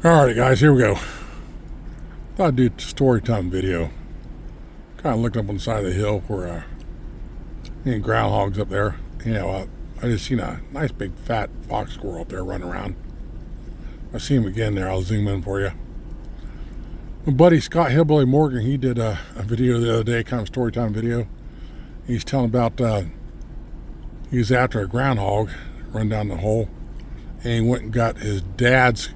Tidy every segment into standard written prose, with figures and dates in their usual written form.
Alright guys, here we go. Thought I'd do a story time video. Kind of looked up on the side of the hill for any groundhogs up there. I just seen a nice big fat fox squirrel up there running around. I see him again there. I'll zoom in for you. My buddy Scott Hillbilly Morgan, he did a video the other day, kind of story time video. He's telling about he was after a groundhog, run down the hole, and he went and got his dad's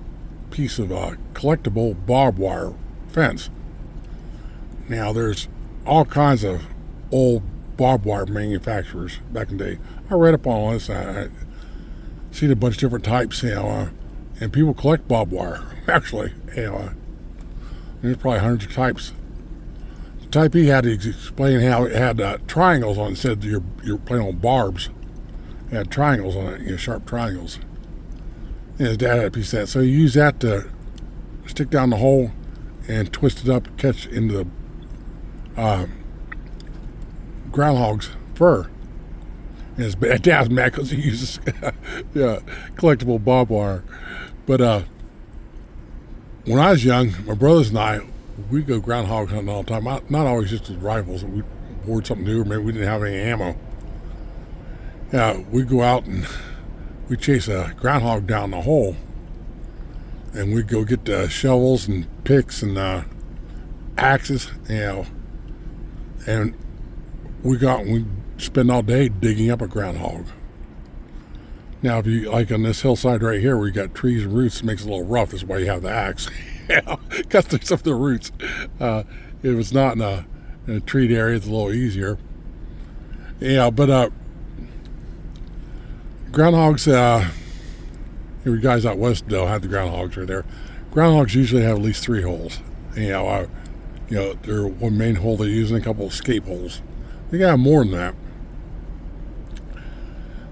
piece of collectible barbed wire fence. Now there's all kinds of old barbed wire manufacturers back in the day. I read up on all this. I seen a bunch of different types, and people collect barbed wire. Actually, there's probably hundreds of types. The type he had to explain how it had triangles on it. Said you're playing on barbs. It had triangles on it, sharp triangles. And his dad had a piece of that, so he used that to stick down the hole and twist it up, catch into the groundhog's fur. And his dad's mad because he uses collectible barbed wire. But when I was young, my brothers and I, we'd go groundhog hunting all the time. Not always just with rifles. We board something new, or maybe we didn't have any ammo. We'd go out and we'd chase a groundhog down the hole, and we'd go get the shovels and picks and axes, and we'd spend all day digging up a groundhog. Now, if you like on this hillside right here where you got trees and roots, it makes it a little rough. That's why you have the axe. Cut through some of the roots. If it's not in a treed area, it's a little easier. But groundhogs, you guys out west don't have the groundhogs right there. Groundhogs usually have at least 3 holes. They're one main hole they use and a couple of escape holes. They got more than that.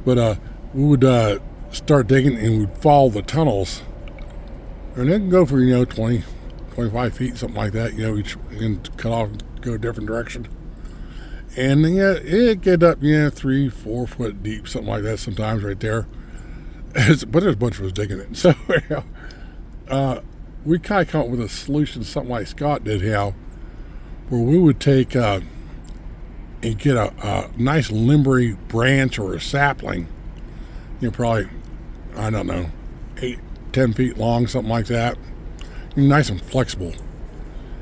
But we would start digging and we'd follow the tunnels. And they can go for, 20, 25 feet, something like that. Each and cut off and go a different direction. And it get up, 3-4 foot deep, something like that sometimes right there. But there's a bunch of us digging it. So we kind of come up with a solution, something like Scott did, where we would take and get a nice limbery branch or a sapling, probably, I don't know, 8-10 feet long, something like that. Nice and flexible.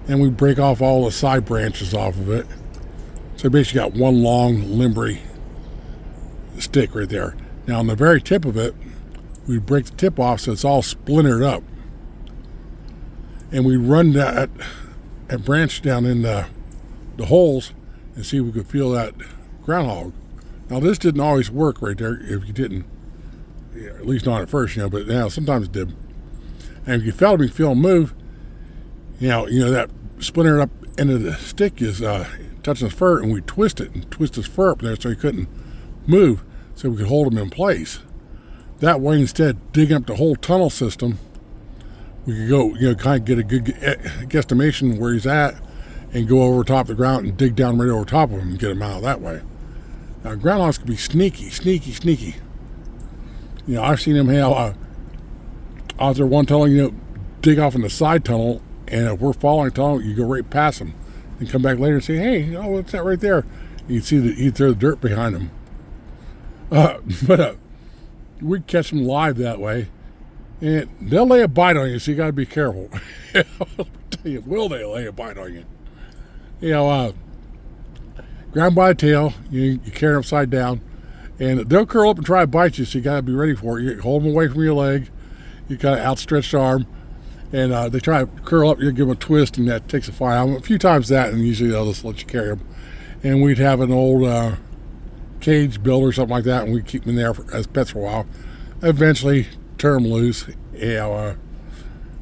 And we break off all the side branches off of it. So basically got one long limbery stick right there. Now on the very tip of it, we break the tip off so it's all splintered up. And we run that branch down in the holes and see if we could feel that groundhog. Now this didn't always work right there if you didn't, at least not at first, but sometimes it did. And if you felt him, you feel him move, that splintered up end of the stick is touching his fur, and we twist his fur up there so he couldn't move, so we could hold him in place. That way, instead of digging up the whole tunnel system, we could go, kind of get a good guesstimation where he's at and go over top of the ground and dig down right over top of him and get him out that way. Now, groundhogs can be sneaky. I've seen him out there one tunnel, dig off in the side tunnel, and if we're following the tunnel, you go right past him and come back later and say, hey, what's that right there? You can see he'd throw the dirt behind him. But we'd catch them live that way, and they'll lay a bite on you, so you got to be careful. I'll tell you, will they lay a bite on you? Grab by the tail, you carry them upside down, and they'll curl up and try to bite you, so you got to be ready for it. You hold them away from your leg, you got an outstretched arm, and they try to curl up, you give them a twist, and that takes a fight out of them. A few times that, and usually they'll just let you carry them. And we'd have an old cage built or something like that, and we'd keep them in there as pets for a while. Eventually, turn them loose.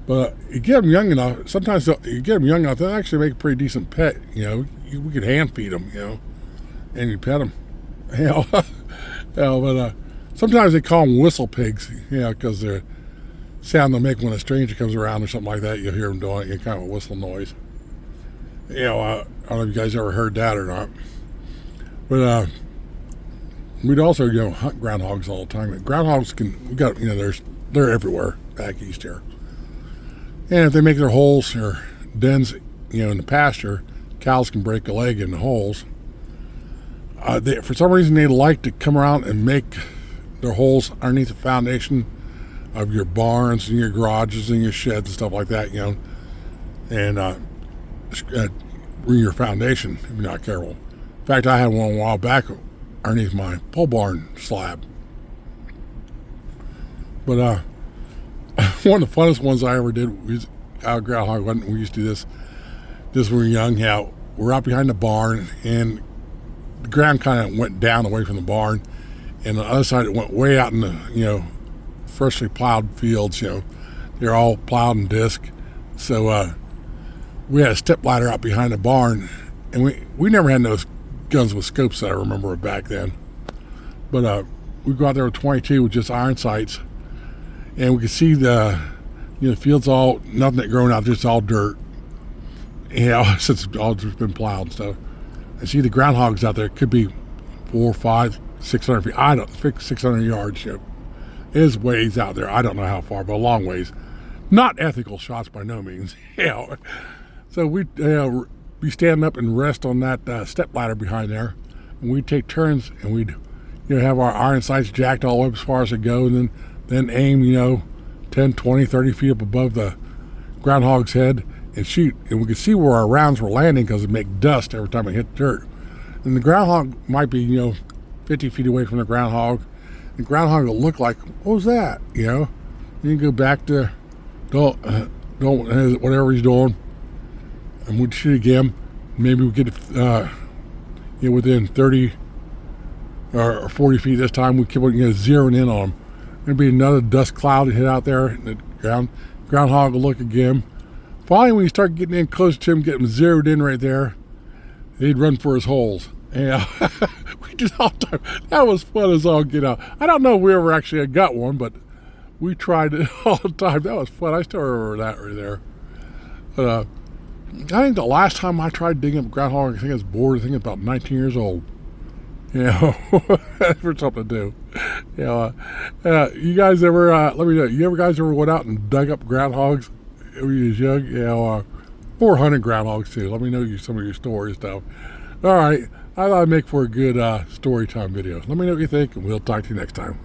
But you get them young enough, sometimes you get them young enough, they'll actually make a pretty decent pet. We could hand feed them, and you pet them. But sometimes they call them whistle pigs, because they're sound they'll make when a stranger comes around or something like that. You'll hear them doing it, kind of a whistle noise. I don't know if you guys ever heard that or not. But we'd also, hunt groundhogs all the time. Groundhogs they're everywhere back east here. And if they make their holes or dens, in the pasture, cows can break a leg in the holes. For some reason, they like to come around and make their holes underneath the foundation of your barns and your garages and your sheds and stuff like that, and ruin your foundation if you're not careful. In fact, I had one a while back underneath my pole barn slab. But one of the funnest ones I ever did was out groundhog hunting. We used to do this when we were young. We're out behind the barn, and the ground kind of went down away from the barn, and the other side it went way out in the freshly plowed fields. They're all plowed and disc. So we had a step ladder out behind the barn, and we never had those guns with scopes that I remember back then. But we go out there with 22 with just iron sights, and we could see the fields all nothing that growing out, just all dirt. Since it's all just been plowed and stuff. I see the groundhogs out there. It could be 4, 5, 600 feet. I don't think 600 yards. It is ways out there. I don't know how far, but a long ways. Not ethical shots by no means. So we'd be standing up and rest on that step ladder behind there, and we'd take turns, and we'd have our iron sights jacked all up as far as it go, and then aim 10, 20, 30 feet up above the groundhog's head and shoot. And we could see where our rounds were landing because it make dust every time it hit dirt. And the groundhog might be 50 feet away from the groundhog. The groundhog will look like, what was that? You go back to don't whatever he's doing, and we'd shoot again. Maybe we get within 30 or 40 feet this time. We keep on zeroing in on him. There'd be another dust cloud that hit out there in the ground. Groundhog will look again. Finally, when you start getting in close to him, get him zeroed in right there, he'd run for his holes. Yeah, we did all the time. That was fun as all get out. I don't know if we ever actually got one, but we tried it all the time. That was fun. I still remember that right there. But I think the last time I tried digging up a groundhog, I think I was bored. I think about 19 years old. For something to do. You guys ever, let me know, you guys ever went out and dug up groundhogs when you was young? Or hunted groundhogs too. Let me know some of your stories stuff. All right. I thought I'd make for a good story time video. Let me know what you think, and we'll talk to you next time.